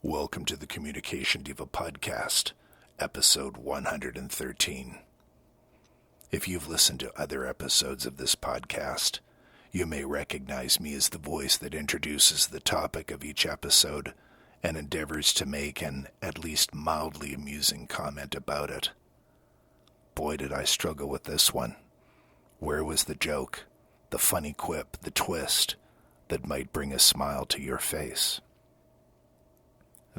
Welcome to the Communication Diva Podcast, episode 113. If you've listened to other episodes of this podcast, you may recognize me as the voice that introduces the topic of each episode and endeavors to make an at least mildly amusing comment about it. Boy, did I struggle with this one. Where was the joke, the funny quip, the twist that might bring a smile to your face?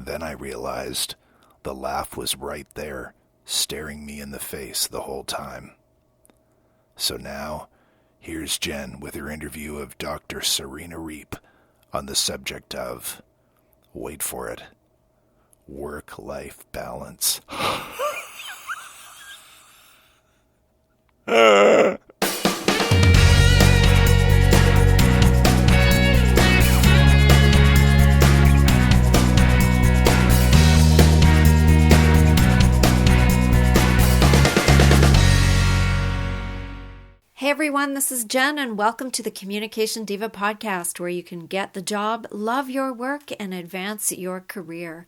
Then I realized the laugh was right there, staring me in the face the whole time. So now, here's Jenn with her interview of Dr. Serena Reep on the subject of, wait for it, work-life balance. Hey everyone, this is Jenn, and welcome to the Communication Diva Podcast, where you can get the job, love your work, and advance your career.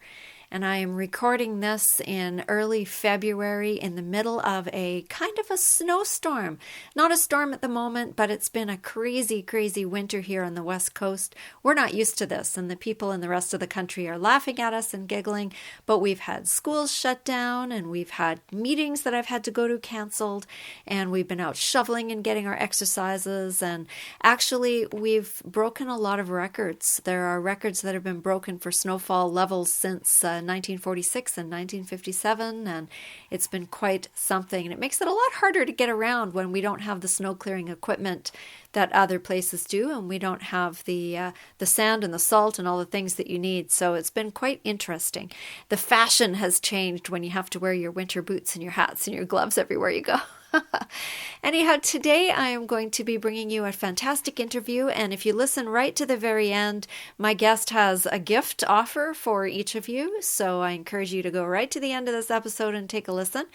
And I am recording this in early February in the middle of a kind of a snowstorm. Not a storm at the moment, but it's been a crazy, crazy winter here on the West Coast. We're not used to this, and the people in the rest of the country are laughing at us and giggling, but we've had schools shut down, and we've had meetings that I've had to go to canceled, and we've been out shoveling and getting our exercises, and actually we've broken a lot of records. There are records that have been broken for snowfall levels since 1946 and 1957, and it's been quite something. And it makes it a lot harder to get around when we don't have the snow clearing equipment that other places do, and we don't have the sand and the salt and all the things that you need. So it's been quite interesting. The fashion has changed when you have to wear your winter boots and your hats and your gloves everywhere you go. Anyhow, today I am going to be bringing you a fantastic interview, and if you listen right to the very end, my guest has a gift offer for each of you, so I encourage you to go right to the end of this episode and take a listen.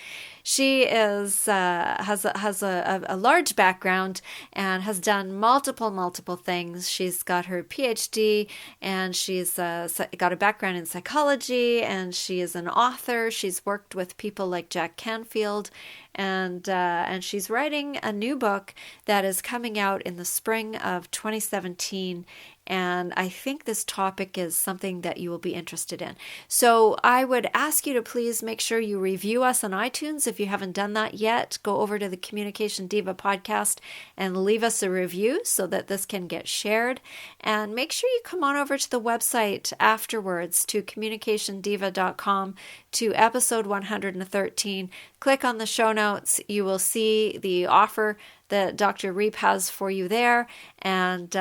She has a large background and has done multiple things. She's got her PhD, and she's got a background in psychology, and she is an author. She's worked with people like Jack Canfield, and she's writing a new book that is coming out in the spring of 2017. And I think this topic is something that you will be interested in. So I would ask you to please make sure you review us on iTunes. If you haven't done that yet, go over to the Communication Diva Podcast and leave us a review so that this can get shared. And make sure you come on over to the website afterwards to communicationdiva.com to episode 113. Click on the show notes. You will see the offer that Dr. Reep has for you there, and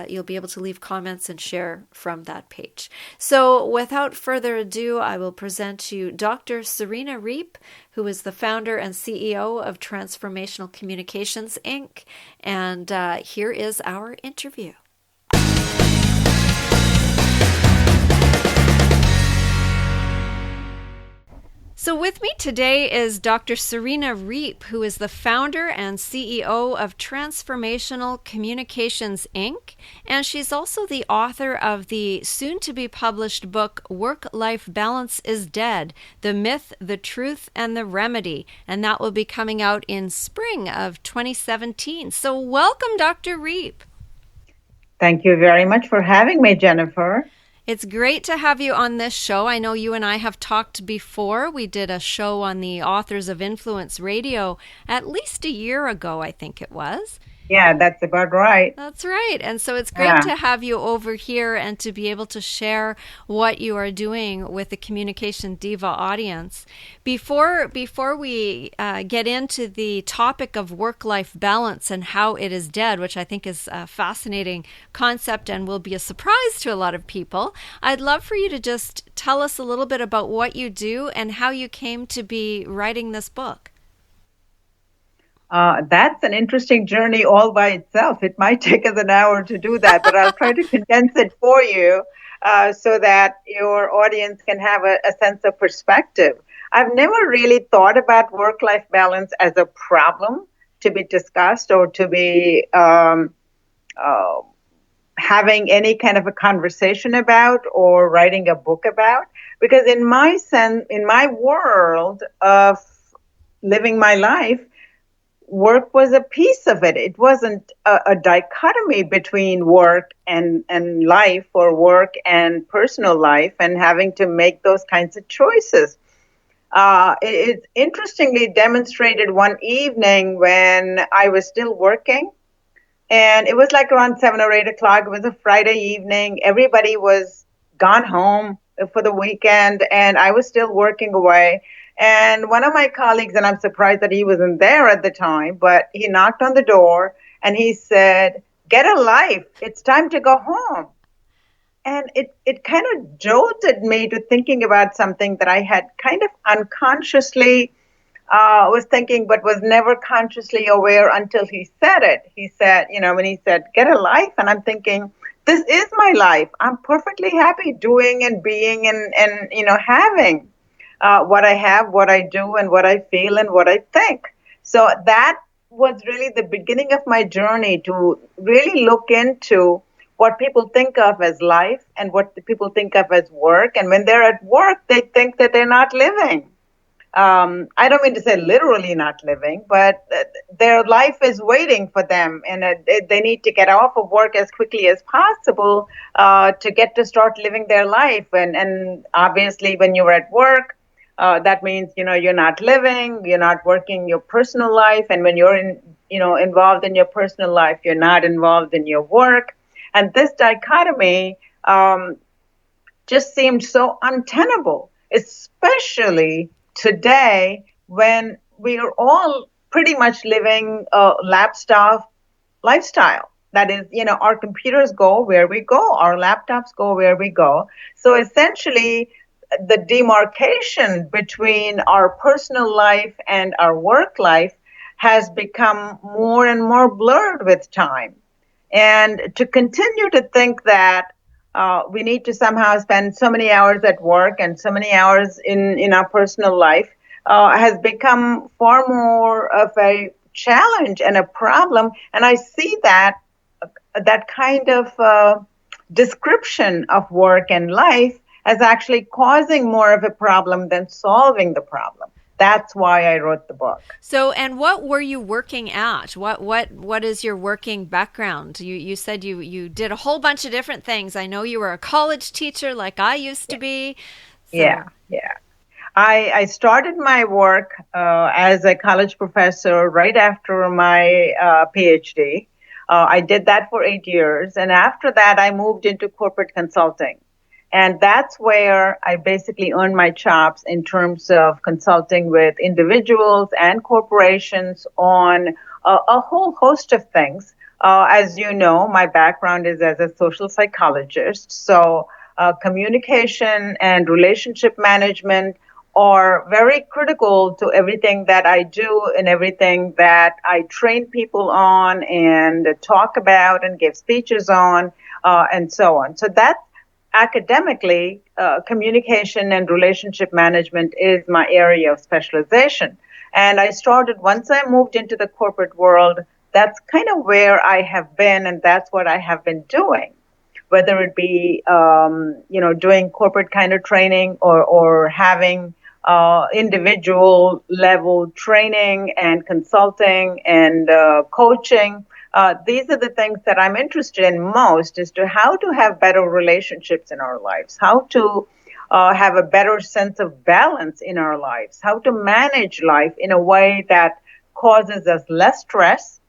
you'll be able to leave comments and share from that page. So without further ado, I will present to you Dr. Serena Reep, who is the founder and CEO of Transformational Communications, Inc., and here is our interview. So with me today is Dr. Serena Reep, who is the founder and CEO of Transformational Communications, Inc., and she's also the author of the soon-to-be-published book, Work-Life Balance is Dead, The Myth, the Truth, and the Remedy, and that will be coming out in spring of 2017. So welcome, Dr. Reep. Thank you very much for having me, Jennifer. It's great to have you on this show. I know you and I have talked before. We did a show on the Authors of Influence Radio at least a year ago, I think it was. Yeah, that's about right. That's right. And so it's great to have you over here and to be able to share what you are doing with the Communication Diva audience. Before we get into the topic of work-life balance and how it is dead, which I think is a fascinating concept and will be a surprise to a lot of people, I'd love for you to just tell us a little bit about what you do and how you came to be writing this book. That's an interesting journey all by itself. It might take us an hour to do that, but I'll try to condense it for you so that your audience can have a sense of perspective. I've never really thought about work-life balance as a problem to be discussed or to be having any kind of a conversation about or writing a book about, because in my world of living my life, work was a piece of it. It wasn't a dichotomy between work and life, or work and personal life, and having to make those kinds of choices. It interestingly demonstrated one evening when I was still working, and it was like around 7 or 8 o'clock. It was a Friday evening. Everybody was gone home for the weekend, and I was still working away. And one of my colleagues, and I'm surprised that he wasn't there at the time, but he knocked on the door and he said, "Get a life. It's time to go home." And it kind of jolted me to thinking about something that I had kind of unconsciously was thinking, but was never consciously aware until he said it. He said, when he said, "Get a life," and I'm thinking, this is my life. I'm perfectly happy doing and being and having what I have, what I do, and what I feel and what I think. So that was really the beginning of my journey to really look into what people think of as life and what people think of as work. And when they're at work, they think that they're not living. I don't mean to say literally not living, but their life is waiting for them, and they need to get off of work as quickly as possible to get to start living their life. And obviously, when you're at work, that means you're not living, you're not working your personal life, and when you're involved in your personal life, you're not involved in your work. And this dichotomy just seemed so untenable, especially today, when we are all pretty much living a laptop lifestyle. That is, our computers go where we go, our laptops go where we go. So essentially, the demarcation between our personal life and our work life has become more and more blurred with time. And to continue to think that we need to somehow spend so many hours at work and so many hours in our personal life has become far more of a challenge and a problem. And I see that kind of description of work and life as actually causing more of a problem than solving the problem. That's why I wrote the book. So, and what were you working at? What is your working background? You said you did a whole bunch of different things. I know you were a college teacher like I used to be. So. Yeah. I started my work as a college professor right after my PhD. I did that for 8 years. And after that, I moved into corporate consulting. And that's where I basically earned my chops in terms of consulting with individuals and corporations on a whole host of things. As you know, my background is as a social psychologist. So communication and relationship management are very critical to everything that I do and everything that I train people on and talk about and give speeches on and so on. So that's academically, communication and relationship management is my area of specialization. And I started, once I moved into the corporate world, that's kind of where I have been, and that's what I have been doing, whether it be, doing corporate kind of training or having individual level training and consulting and coaching. These are the things that I'm interested in most, as to how to have better relationships in our lives, how to have a better sense of balance in our lives, how to manage life in a way that causes us less stress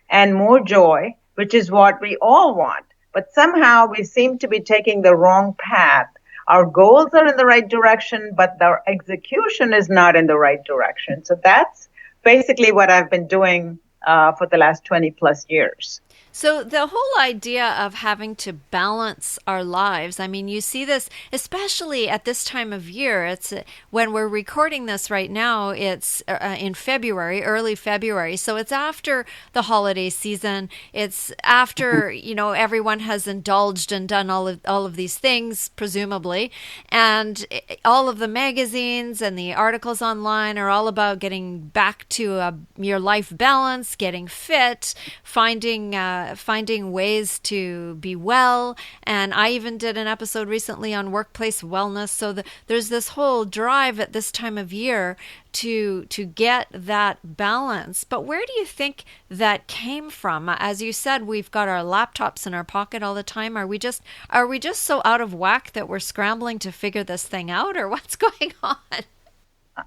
and more joy, which is what we all want. But somehow we seem to be taking the wrong path. Our goals are in the right direction, but our execution is not in the right direction. So that's basically what I've been doing for the last 20 plus years. So the whole idea of having to balance our lives, I mean, you see this, especially at this time of year. It's when we're recording this right now, it's in February, early February. So it's after the holiday season. It's after, everyone has indulged and done all of these things, presumably. And all of the magazines and the articles online are all about getting back to your life balance, getting fit, finding finding ways to be well. And I even did an episode recently on workplace wellness. So there's this whole drive at this time of year to get that balance. But where do you think that came from? As you said, we've got our laptops in our pocket all the time. Are we just so out of whack that we're scrambling to figure this thing out, or what's going on?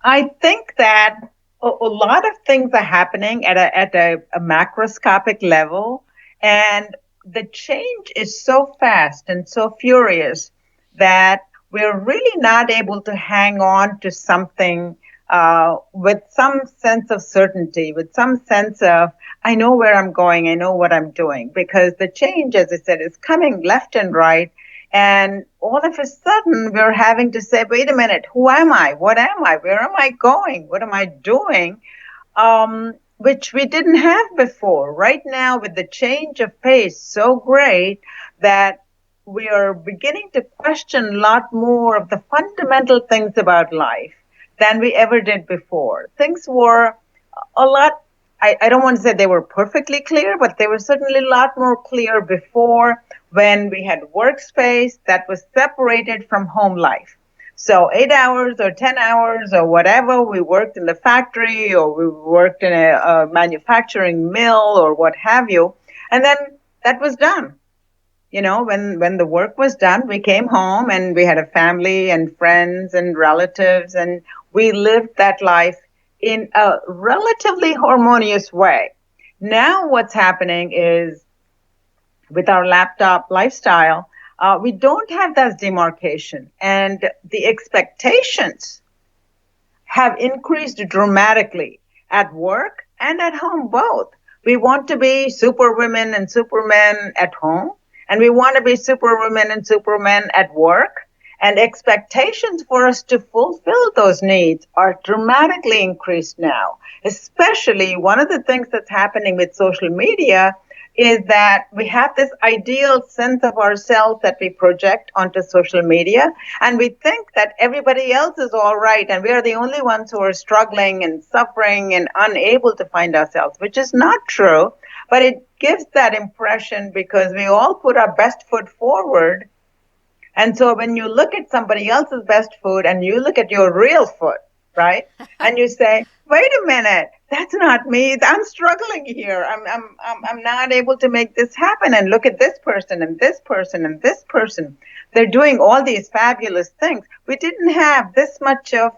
I think that a lot of things are happening at a macroscopic level, and the change is so fast and so furious that we're really not able to hang on to something with some sense of certainty, with some sense of, I know where I'm going, I know what I'm doing, because the change, as I said, is coming left and right. And all of a sudden, we're having to say, wait a minute, who am I? What am I? Where am I going? What am I doing? Which we didn't have before. Right now, with the change of pace so great that we are beginning to question a lot more of the fundamental things about life than we ever did before. Things were a lot, I don't want to say they were perfectly clear, but they were certainly a lot more clear before, when we had workspace that was separated from home life. So 8 hours or 10 hours or whatever, we worked in the factory or we worked in a manufacturing mill or what have you. And then that was done. You know, when the work was done, we came home and we had a family and friends and relatives, and we lived that life in a relatively harmonious way. Now what's happening is, with our laptop lifestyle, we don't have that demarcation, and the expectations have increased dramatically at work and at home both. We want to be superwomen and supermen at home, and we want to be superwomen and supermen at work. And expectations for us to fulfill those needs are dramatically increased now. Especially one of the things that's happening with social media is that we have this ideal sense of ourselves that we project onto social media, and we think that everybody else is all right and we are the only ones who are struggling and suffering and unable to find ourselves, which is not true, but it gives that impression because we all put our best foot forward. And so when you look at somebody else's best foot and you look at your real foot, right? And you say, wait a minute, that's not me. I'm struggling here. I'm not able to make this happen. And look at this person and this person and this person. They're doing all these fabulous things. We didn't have this much of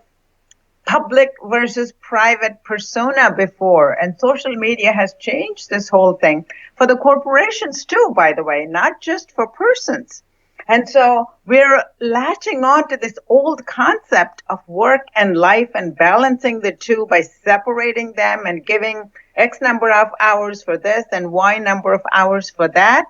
public versus private persona before. And social media has changed this whole thing for the corporations too, by the way, not just for persons. And so we're latching on to this old concept of work and life and balancing the two by separating them and giving X number of hours for this and Y number of hours for that,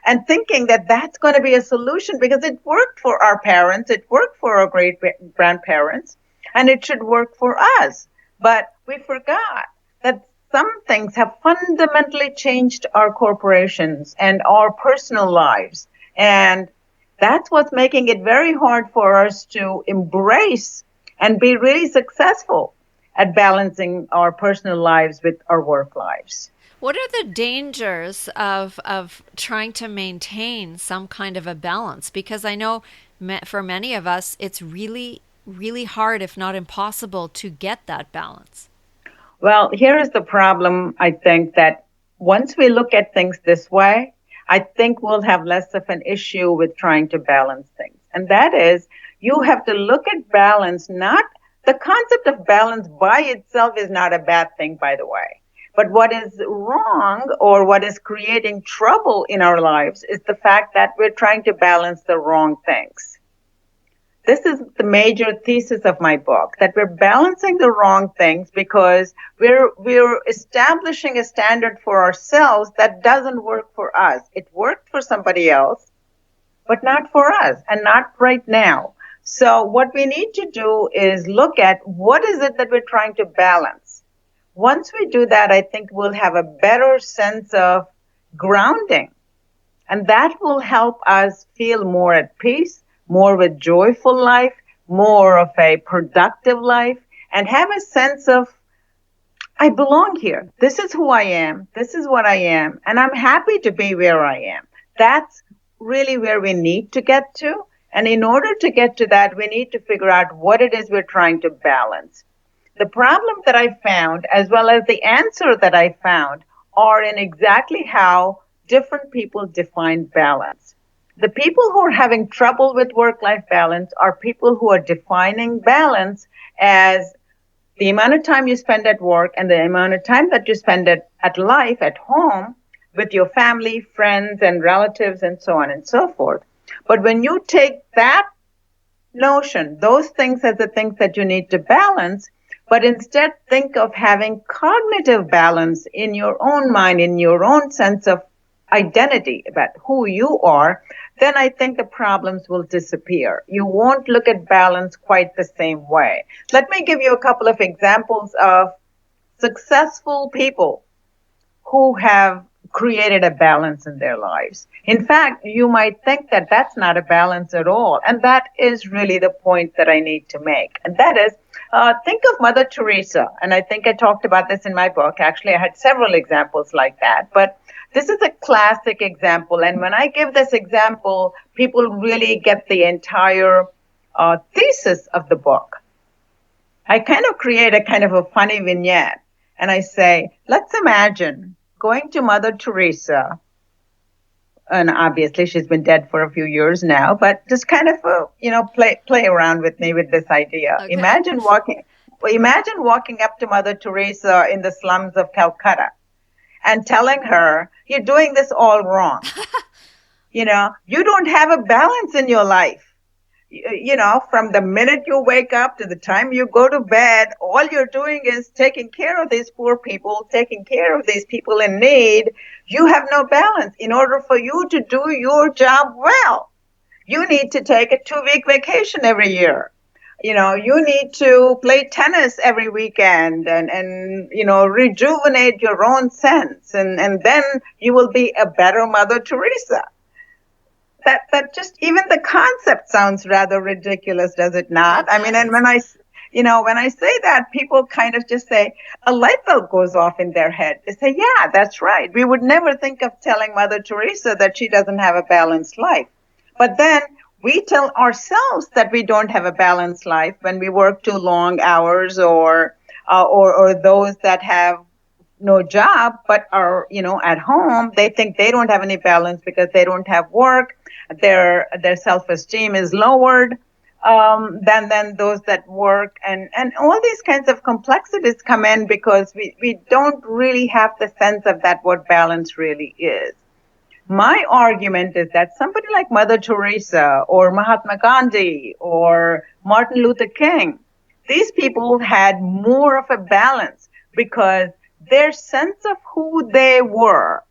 and thinking that that's going to be a solution because it worked for our parents, it worked for our great grandparents, and it should work for us. But we forgot that some things have fundamentally changed our corporations and our personal lives. And that's what's making it very hard for us to embrace and be really successful at balancing our personal lives with our work lives. What are the dangers of trying to maintain some kind of a balance? Because I know for many of us, it's really, really hard, if not impossible, to get that balance. Well, here is the problem, I think, that once we look at things this way, I think we'll have less of an issue with trying to balance things. And that is, you have to look at balance, not the concept of balance by itself is not a bad thing, by the way. But what is wrong or what is creating trouble in our lives is the fact that we're trying to balance the wrong things. This is the major thesis of my book, that we're balancing the wrong things because we're establishing a standard for ourselves that doesn't work for us. It worked for somebody else, but not for us and not right now. So what we need to do is look at what is it that we're trying to balance. Once we do that, I think we'll have a better sense of grounding, and that will help us feel more at peace, more with joyful life, more of a productive life, and have a sense of I belong here. This is who I am. This is what I am. And I'm happy to be where I am. That's really where we need to get to. And in order to get to that, we need to figure out what it is we're trying to balance. The problem that I found, as well as the answer that I found, are in exactly how different people define balance. The people who are having trouble with work-life balance are people who are defining balance as the amount of time you spend at work and the amount of time that you spend at life, at home, with your family, friends, and relatives, and so on and so forth. But when you take that notion, those things as the things that you need to balance, but instead think of having cognitive balance in your own mind, in your own sense of identity about who you are, then I think the problems will disappear. You won't look at balance quite the same way. Let me give you a couple of examples of successful people who have created a balance in their lives. In fact, you might think that that's not a balance at all. And that is really the point that I need to make. And that is, think of Mother Teresa. And I think I talked about this in my book. Actually, I had several examples like that. But this is a classic example. And when I give this example, people really get the entire thesis of the book. I kind of create a kind of a funny vignette. And I say, let's imagine going to Mother Teresa, and obviously she's been dead for a few years now, but just kind of, play around with me with this idea. Okay. Imagine walking up to Mother Teresa in the slums of Calcutta and telling her, you're doing this all wrong. You don't have a balance in your life. From the minute you wake up to the time you go to bed, all you're doing is taking care of these poor people, taking care of these people in need. You have no balance. In order for you to do your job well, you need to take a 2-week vacation every year. You need to play tennis every weekend and rejuvenate your own sense. And then you will be a better Mother Teresa. That just, even the concept sounds rather ridiculous, does it not? I mean, and when I say that, people kind of just say, a light bulb goes off in their head. They say, yeah, that's right. We would never think of telling Mother Teresa that she doesn't have a balanced life. But then we tell ourselves that we don't have a balanced life when we work too long hours or those that have no job but are, at home. They think they don't have any balance because they don't have work. Their self-esteem is lowered than those that work. And all these kinds of complexities come in because we don't really have the sense of that, what balance really is. My argument is that somebody like Mother Teresa or Mahatma Gandhi or Martin Luther King, these people had more of a balance because their sense of who they were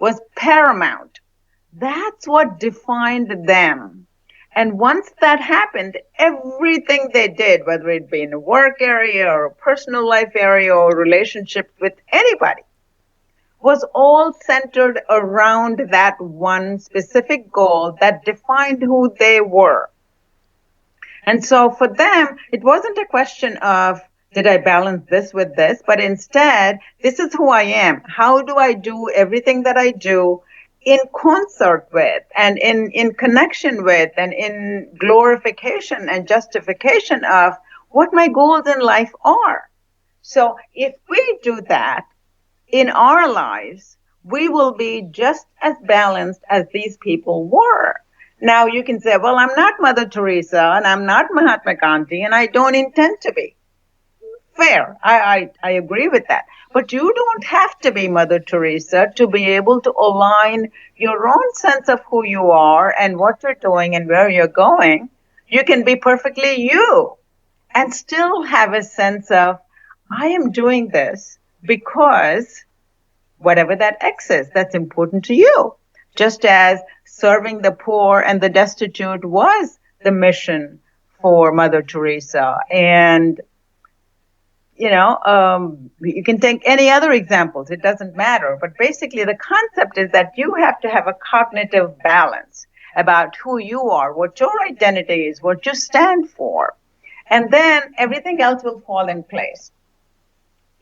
was paramount. That's what defined them. And once that happened, everything they did, whether it be in a work area or a personal life area or relationship with anybody, was all centered around that one specific goal that defined who they were. And so for them, it wasn't a question of, did I balance this with this? But instead, this is who I am. How do I do everything that I do in concert with and in connection with and in glorification and justification of what my goals in life are? So if we do that in our lives, we will be just as balanced as these people were. Now you can say, well, I'm not Mother Teresa and I'm not Mahatma Gandhi and I don't intend to be. Fair. I agree with that. But you don't have to be Mother Teresa to be able to align your own sense of who you are and what you're doing and where you're going. You can be perfectly you and still have a sense of, I am doing this because whatever that X is, that's important to you. Just as serving the poor and the destitute was the mission for Mother Teresa. And you can take any other examples. It doesn't matter. But basically, the concept is that you have to have a cognitive balance about who you are, what your identity is, what you stand for. And then everything else will fall in place.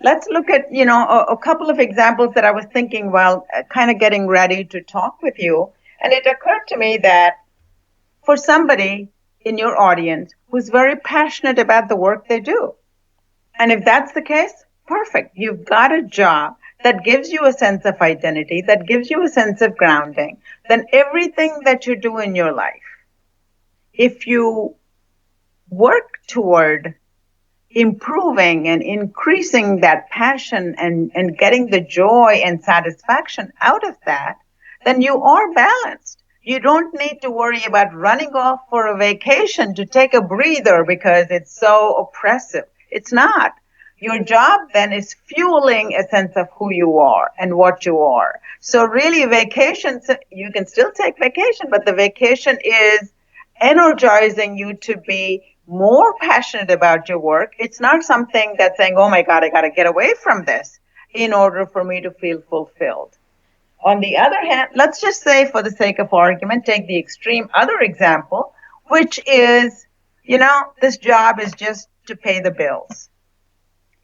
Let's look at, a couple of examples that I was thinking while kind of getting ready to talk with you. And it occurred to me that for somebody in your audience who's very passionate about the work they do, and if that's the case, perfect. You've got a job that gives you a sense of identity, that gives you a sense of grounding, then everything that you do in your life, if you work toward improving and increasing that passion and getting the joy and satisfaction out of that, then you are balanced. You don't need to worry about running off for a vacation to take a breather because it's so oppressive. It's not. Your job then is fueling a sense of who you are and what you are. So really vacations, you can still take vacation, but the vacation is energizing you to be more passionate about your work. It's not something that's saying, oh my God, I got to get away from this in order for me to feel fulfilled. On the other hand, let's just say for the sake of argument, take the extreme other example, which is, this job is just to pay the bills.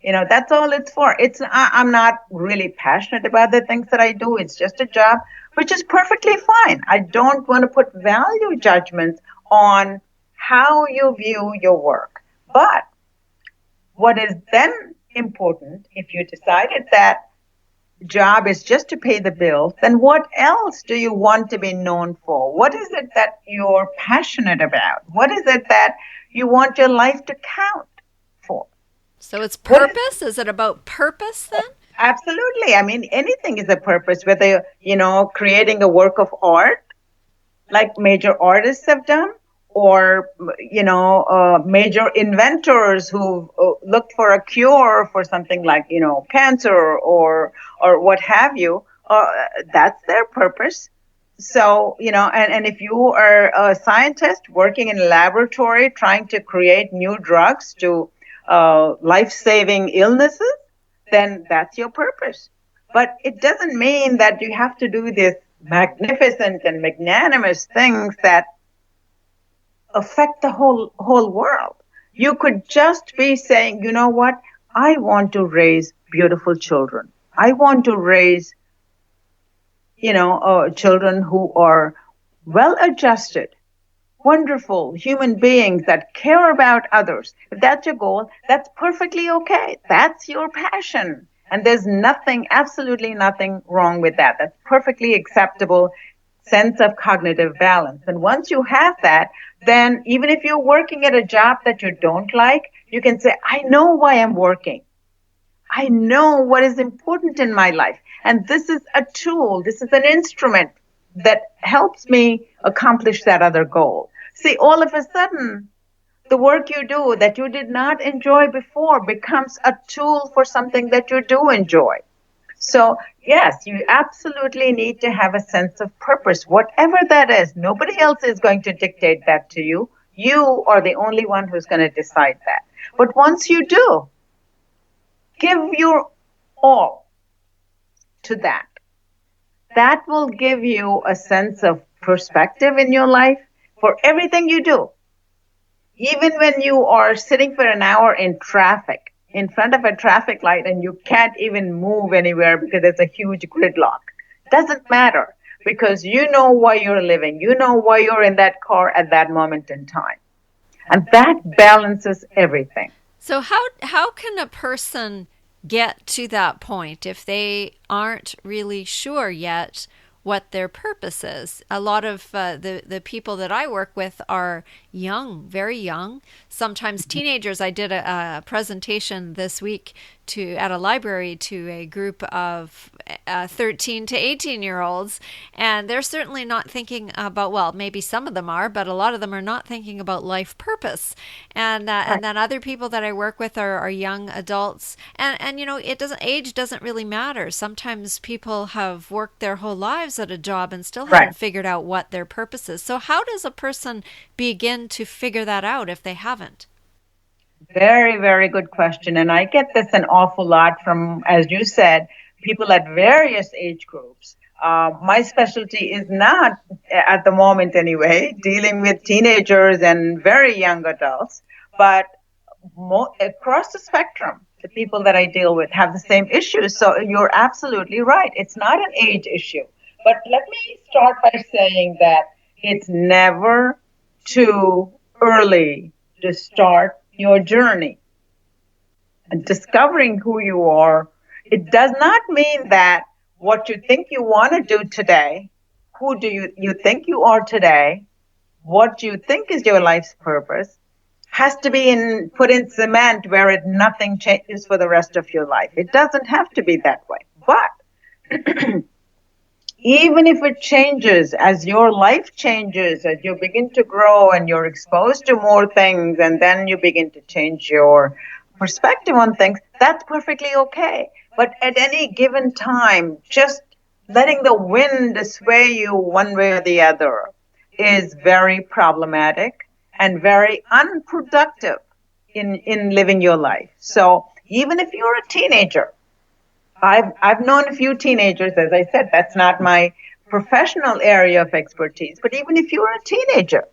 That's all it's for. I'm not really passionate about the things that I do. It's just a job, which is perfectly fine. I don't want to put value judgments on how you view your work. But what is then important, if you decided that job is just to pay the bills, then what else do you want to be known for? What is it that you're passionate about? What is it that you want your life to count for? So it's purpose? Is it about purpose then? Absolutely. I mean, anything is a purpose, whether, creating a work of art, like major artists have done, or, major inventors who looked for a cure for something like, cancer or what have you. That's their purpose. So, and if you are a scientist working in a laboratory trying to create new drugs to life-saving illnesses, then that's your purpose. But it doesn't mean that you have to do this magnificent and magnanimous things that affect the whole world. You could just be saying, you know what? I want to raise beautiful children. I want to raise, children who are well-adjusted, wonderful human beings that care about others. If that's your goal, that's perfectly okay. That's your passion. And there's absolutely nothing wrong with that. That's perfectly acceptable sense of cognitive balance. And once you have that, then even if you're working at a job that you don't like, you can say, I know why I'm working. I know what is important in my life. And this is a tool. This is an instrument that helps me accomplish that other goal. See, all of a sudden, the work you do that you did not enjoy before becomes a tool for something that you do enjoy. So, yes, you absolutely need to have a sense of purpose, whatever that is. Nobody else is going to dictate that to you. You are the only one who's going to decide that. But once you do, give your all to that. That will give you a sense of perspective in your life for everything you do. Even when you are sitting for an hour in traffic, in front of a traffic light, and you can't even move anywhere because there's a huge gridlock. Doesn't matter, because you know why you're living. You know why you're in that car at that moment in time. And that balances everything. So how can a person get to that point if they aren't really sure yet what their purpose is? A lot of the people that I work with are young, very young, sometimes teenagers. I did a presentation this week at a library to a group of 13 to 18-year-olds, and they're certainly not thinking about, well, maybe some of them are, but a lot of them are not thinking about life purpose. And then other people that I work with are young adults, and age doesn't really matter. Sometimes people have worked their whole lives at a job and still haven't figured out what their purpose is. So how does a person begin to figure that out if they haven't? Very, very good question. And I get this an awful lot from, as you said, people at various age groups. My specialty is not, at the moment anyway, dealing with teenagers and very young adults. But across the spectrum, the people that I deal with have the same issues. So you're absolutely right. It's not an age issue. But let me start by saying that it's never too early to start your journey. And discovering who you are, it does not mean that what you think you want to do today, who do you think you are today, what you think is your life's purpose, has to be put in cement where nothing changes for the rest of your life. It doesn't have to be that way. But even if it changes, as your life changes, as you begin to grow and you're exposed to more things, and then you begin to change your perspective on things, that's perfectly okay. But at any given time, just letting the wind sway you one way or the other is very problematic and very unproductive in living your life. So even if you're a teenager, I've known a few teenagers, as I said, that's not my professional area of expertise, but even if you're a teenager,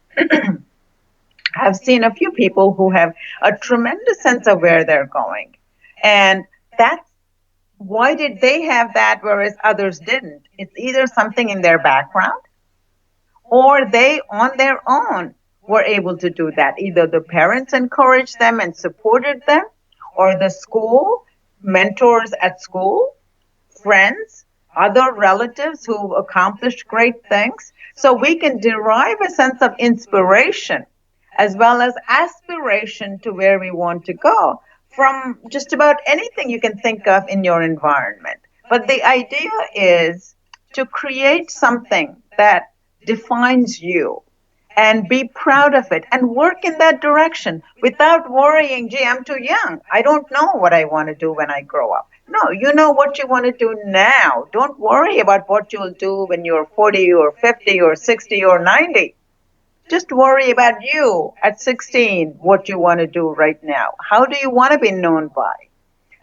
I've seen a few people who have a tremendous sense of where they're going. And that's why did they have that whereas others didn't? It's either something in their background or they on their own were able to do that. Either the parents encouraged them and supported them, or the school, mentors at school, friends, other relatives who accomplished great things. So we can derive a sense of inspiration as well as aspiration to where we want to go from just about anything you can think of in your environment. But the idea is to create something that defines you and be proud of it and work in that direction without worrying, gee, I'm too young. I don't know what I want to do when I grow up. No, you know what you want to do now. Don't worry about what you'll do when you're 40 or 50 or 60 or 90. Just worry about you at 16, what you want to do right now. How do you want to be known by?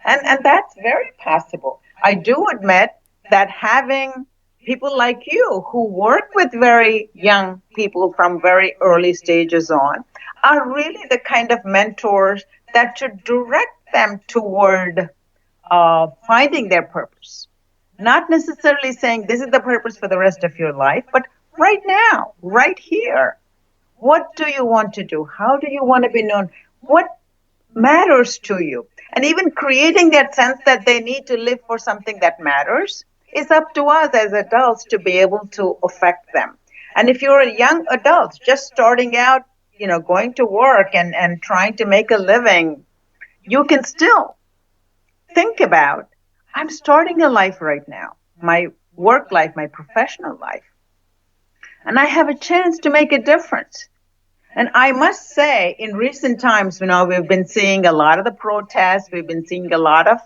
And that's very possible. I do admit that having people like you who work with very young people from very early stages on are really the kind of mentors that should direct them toward finding their purpose. Not necessarily saying this is the purpose for the rest of your life, but right now, right here. What do you want to do? How do you want to be known? What matters to you? And even creating that sense that they need to live for something that matters is up to us as adults to be able to affect them. And if you're a young adult just starting out, going to work and trying to make a living, you can still think about, I'm starting a life right now, my work life, my professional life. And I have a chance to make a difference. And I must say, in recent times, we've been seeing a lot of the protests. We've been seeing a lot of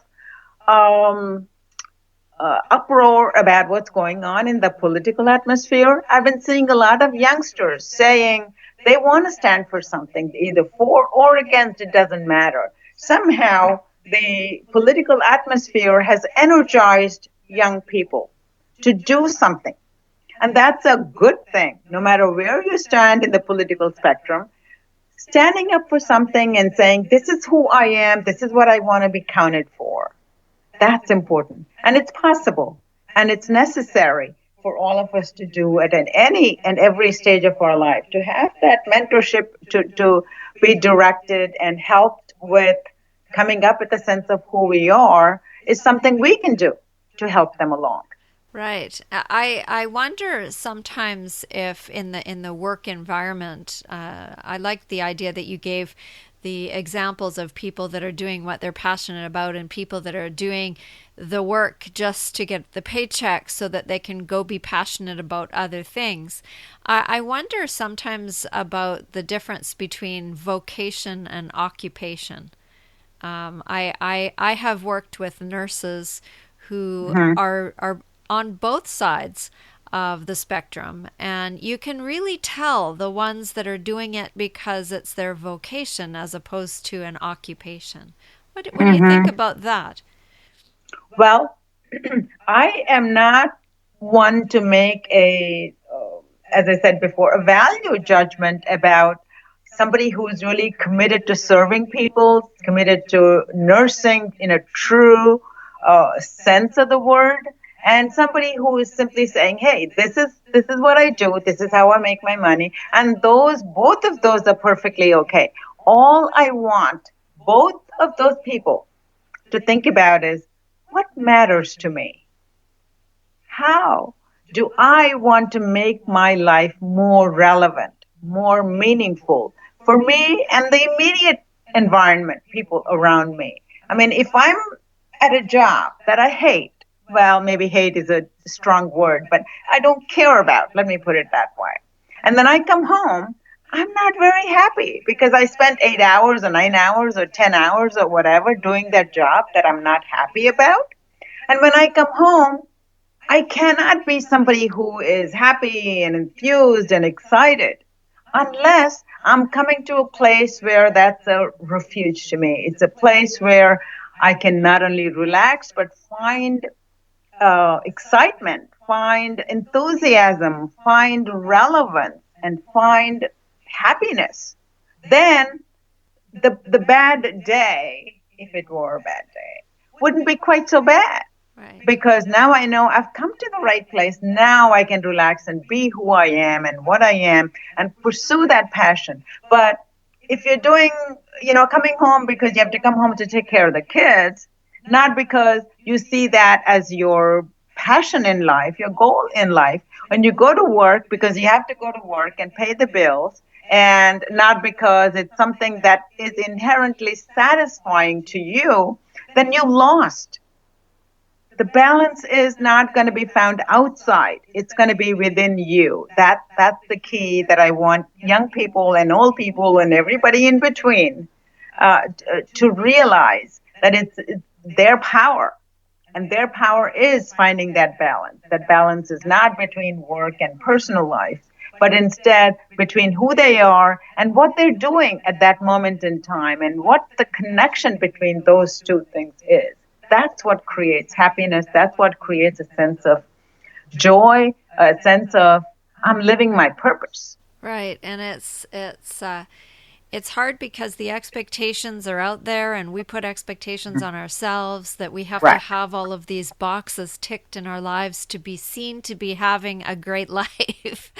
uproar about what's going on in the political atmosphere. I've been seeing a lot of youngsters saying they want to stand for something, either for or against, it doesn't matter. Somehow, the political atmosphere has energized young people to do something. And that's a good thing, no matter where you stand in the political spectrum. Standing up for something and saying, this is who I am, this is what I want to be counted for. That's important. And it's possible. And it's necessary for all of us to do it at any and every stage of our life. To have that mentorship, to be directed and helped with coming up with a sense of who we are is something we can do to help them along. Right. I wonder sometimes if in the work environment, I like the idea that you gave the examples of people that are doing what they're passionate about and people that are doing the work just to get the paycheck so that they can go be passionate about other things. I wonder sometimes about the difference between vocation and occupation. I have worked with nurses who are on both sides of the spectrum, and you can really tell the ones that are doing it because it's their vocation as opposed to an occupation. What do you think about that? Well, I am not one to make as I said before, a value judgment about somebody who is really committed to serving people, committed to nursing in a true sense of the word, and somebody who is simply saying, hey, this is what I do, this is how I make my money, and both of those are perfectly okay. All I want both of those people to think about is, what matters to me? How do I want to make my life more relevant, more meaningful for me and the immediate environment, people around me? I mean, if I'm at a job that I hate, well, maybe hate is a strong word, but I don't care about, let me put it that way. And then I come home, I'm not very happy because I spent 8 hours or 9 hours or 10 hours or whatever doing that job that I'm not happy about. And when I come home, I cannot be somebody who is happy and enthused and excited unless I'm coming to a place where that's a refuge to me. It's a place where I can not only relax, but find excitement, find enthusiasm, find relevance, and find happiness. Then the bad day, if it were a bad day, wouldn't be quite so bad. Right. Because now I know I've come to the right place. Now I can relax and be who I am and what I am and pursue that passion. But if you're doing, coming home because you have to come home to take care of the kids, not because you see that as your passion in life, your goal in life, when you go to work because you have to go to work and pay the bills, and not because it's something that is inherently satisfying to you, then you lost. The balance is not going to be found outside. It's going to be within you. That's the key that I want young people and old people and everybody in between to realize that it's their power. And their power is finding that balance. That balance is not between work and personal life, but instead between who they are and what they're doing at that moment in time and what the connection between those two things is. That's what creates happiness. That's what creates a sense of joy, a sense of I'm living my purpose. Right, and it's hard because the expectations are out there, and we put expectations on ourselves that we have to have all of these boxes ticked in our lives to be seen to be having a great life.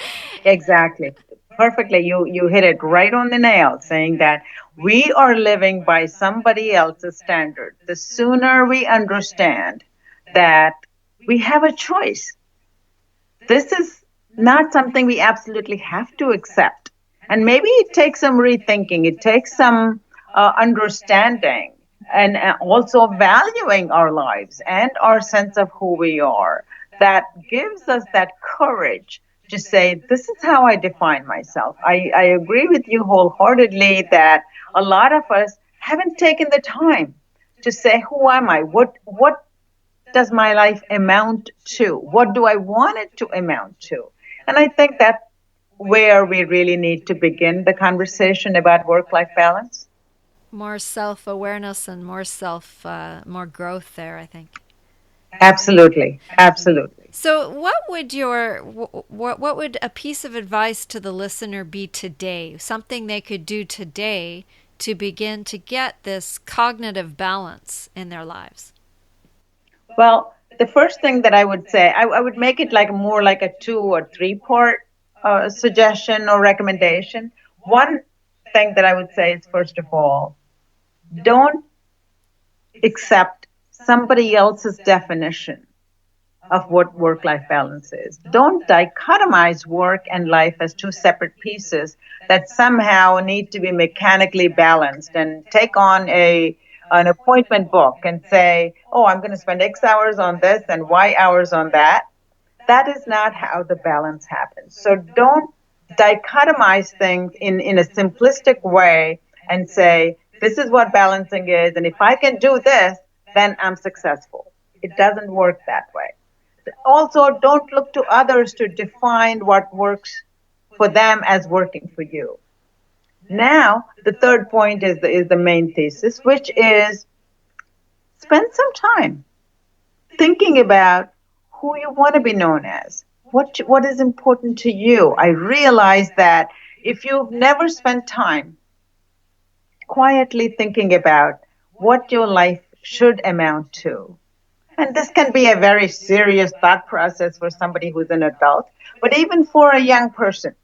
Exactly. Perfectly. You hit it right on the nail, saying that we are living by somebody else's standard. The sooner we understand that we have a choice, this is not something we absolutely have to accept. And maybe it takes some rethinking, it takes some understanding, and also valuing our lives and our sense of who we are. That gives us that courage to say, this is how I define myself. I agree with you wholeheartedly that a lot of us haven't taken the time to say, who am I? What does my life amount to? What do I want it to amount to? And I think that's where we really need to begin the conversation about work-life balance. More self-awareness and more growth there, I think. Absolutely. So what would a piece of advice to the listener be today? Something they could do today to begin to get this cognitive balance in their lives? Well, the first thing that I would say, I would make it more like a 2 or 3 part suggestion or recommendation. One thing that I would say is, first of all, don't accept somebody else's definition of what work-life balance is. Don't dichotomize work and life as 2 separate pieces that somehow need to be mechanically balanced, and take on an appointment book and say, oh, I'm going to spend X hours on this and Y hours on that. That is not how the balance happens. So don't dichotomize things in a simplistic way and say, this is what balancing is, and if I can do this, then I'm successful. It doesn't work that way. Also, don't look to others to define what works for them as working for you. Now, the third point is the main thesis, which is spend some time thinking about who you want to be known as. What is important to you? I realize that If you've never spent time quietly thinking about what your life should amount to, and this can be a very serious thought process for somebody who's an adult, but even for a young person,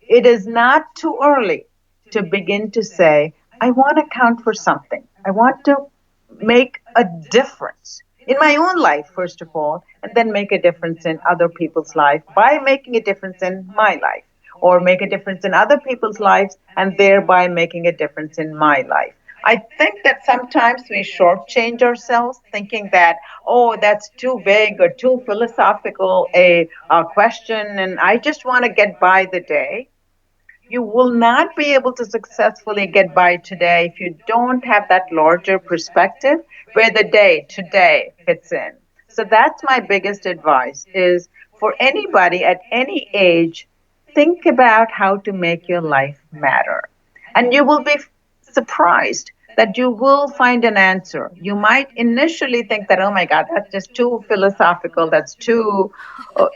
it is not too early to begin to say, I want to count for something. I want to make a difference in my own life, first of all, and then make a difference in other people's life by making a difference in my life, or make a difference in other people's lives and thereby making a difference in my life. I think that sometimes we shortchange ourselves thinking that, oh, that's too big or too philosophical a question, and I just want to get by the day. You will not be able to successfully get by today if you don't have that larger perspective where the day today fits in. So that's my biggest advice is for anybody at any age, think about how to make your life matter. And you will be surprised that you will find an answer. You might initially think that, oh my God, that's just too philosophical, that's too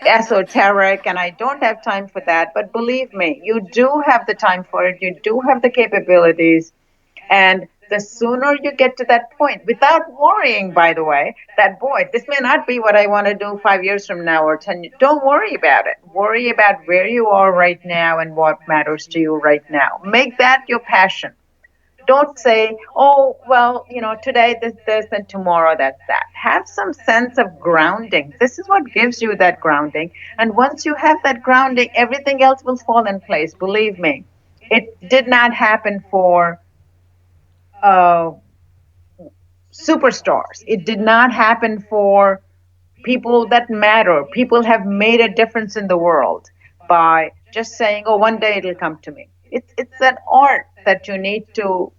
esoteric, and I don't have time for that. But believe me, you do have the time for it, you do have the capabilities, and the sooner you get to that point, without worrying, by the way, that, boy, this may not be what I want to do 5 years from now or 10 years. Don't worry about it. Worry about where you are right now and what matters to you right now. Make that your passion. Don't say, oh, well, today this, and tomorrow that's that. Have some sense of grounding. This is what gives you that grounding. And once you have that grounding, everything else will fall in place. Believe me, it did not happen for superstars. It did not happen for people that matter. People have made a difference in the world by just saying, oh, one day it'll come to me. It's an art that you need to,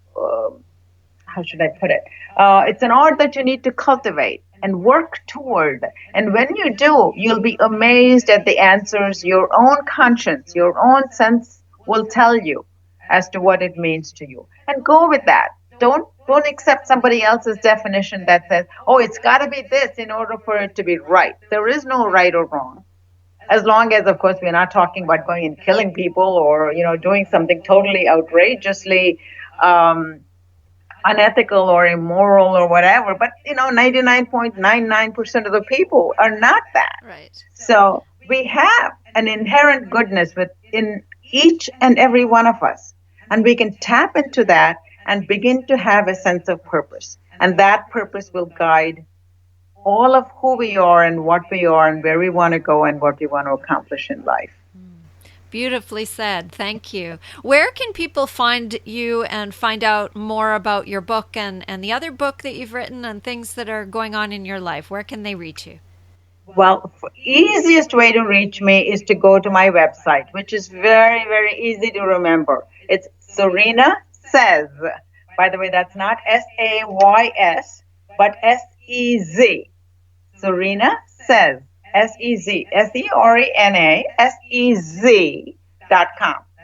how should I put it? It's an art that you need to cultivate and work toward. And when you do, you'll be amazed at the answers your own conscience, your own sense will tell you as to what it means to you. And go with that. Don't accept somebody else's definition that says, oh, it's got to be this in order for it to be right. There is no right or wrong. As long as, of course, we're not talking about going and killing people or, doing something totally outrageously unethical or immoral or whatever. But, 99.99% of the people are not that. Right. So we have an inherent goodness within each and every one of us. And we can tap into that and begin to have a sense of purpose. And that purpose will guide all of who we are and what we are and where we want to go and what we want to accomplish in life. Beautifully said. Thank you. Where can people find you and find out more about your book and the other book that you've written and things that are going on in your life? Where can they reach you? Well, the easiest way to reach me is to go to my website, which is very, very easy to remember. It's Serena Says. By the way, that's not S-A-Y-S, but S-E-Z. Serena Says. S-E-Z. S-E-R-E-N-A. S-E-Z.com.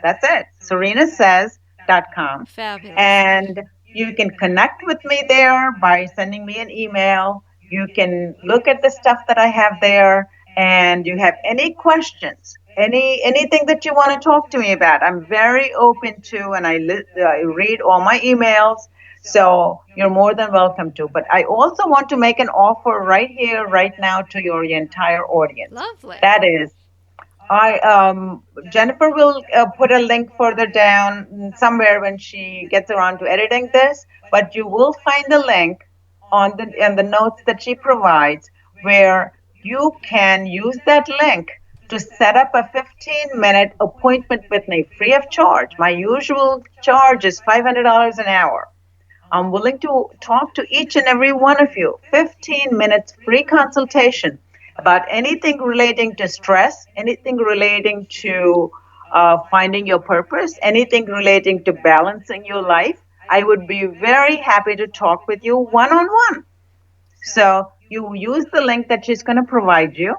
That's it. SerenaSays.com. Fabulous. And you can connect with me there by sending me an email. You can look at the stuff that I have there, and you have any questions, anything that you want to talk to me about, I'm very open to, and I read all my emails, so you're more than welcome to. But I also want to make an offer right here, right now, to your entire audience. Lovely. That is, Jennifer will put a link further down somewhere when she gets around to editing this, but you will find the link on the notes that she provides where you can use that link to set up a 15-minute appointment with me free of charge. My usual charge is $500 an hour. I'm willing to talk to each and every one of you. 15 minutes free consultation about anything relating to stress, anything relating to finding your purpose, anything relating to balancing your life. I would be very happy to talk with you one-on-one. So you use the link that she's going to provide you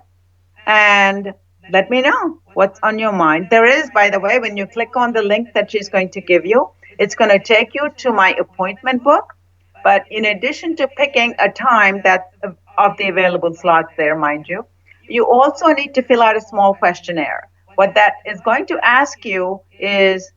and let me know what's on your mind. There is, by the way, when you click on the link that she's going to give you, it's going to take you to my appointment book. But in addition to picking a time that's of the available slots there, mind you, you also need to fill out a small questionnaire. what that is going to ask you is,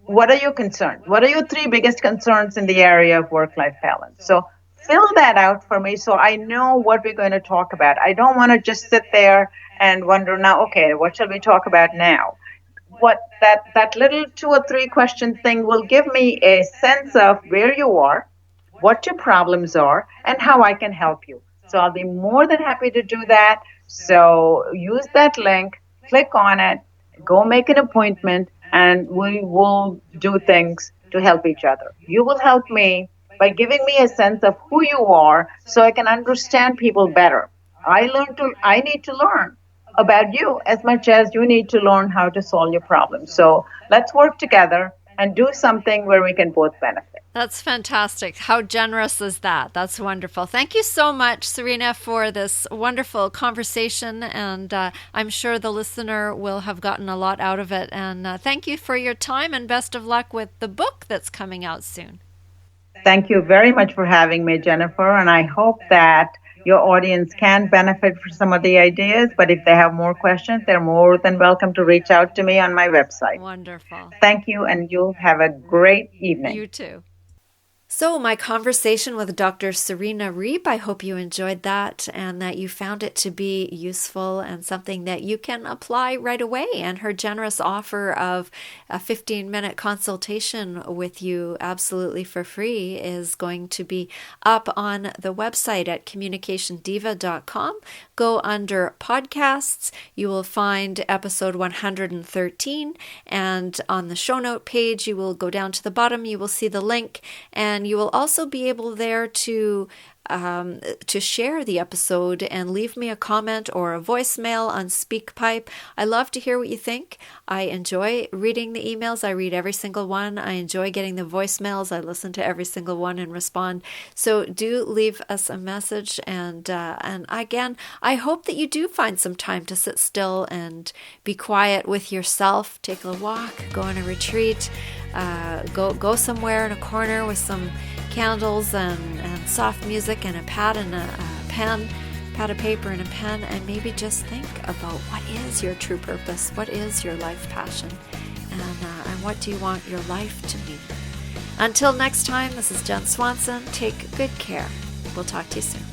what are your concerns? What are your 3 biggest concerns in the area of work-life balance? So fill that out for me so I know what we're going to talk about. I don't want to just sit there and wonder now, okay, what shall we talk about now? What that little 2 or 3 question thing will give me a sense of where you are, what your problems are, and how I can help you. So I'll be more than happy to do that. So use that link, click on it, go make an appointment, and we will do things to help each other. You will help me by giving me a sense of who you are so I can understand people better. I need to learn about you as much as you need to learn how to solve your problems. So let's work together and do something where we can both benefit. That's fantastic. How generous is that? That's wonderful. Thank you so much, Serena, for this wonderful conversation. And I'm sure the listener will have gotten a lot out of it. And thank you for your time, and best of luck with the book that's coming out soon. Thank you very much for having me, Jennifer. And I hope that your audience can benefit from some of the ideas. But if they have more questions, they're more than welcome to reach out to me on my website. Wonderful. Thank you, and you'll have a great evening. You too. So my conversation with Dr. Serena Reep, I hope you enjoyed that and that you found it to be useful and something that you can apply right away. And her generous offer of a 15-minute consultation with you absolutely for free is going to be up on the website at communicationdiva.com. Go under podcasts. You will find episode 113, and on the show note page, you will go down to the bottom. You will see the link, and you will also be able there to share the episode and leave me a comment or a voicemail on SpeakPipe. I love to hear what you think. I enjoy reading the emails. I read every single one. I enjoy getting the voicemails. I listen to every single one and respond. So do leave us a message. And again, I hope that you do find some time to sit still and be quiet with yourself. Take a walk, go on a retreat, go somewhere in a corner with some candles and soft music and a pad and a pad of paper and a pen, and maybe just think about what is your true purpose, what is your life passion, and what do you want your life to be. Until next time, this is Jenn Swanson. Take good care. We'll talk to you soon.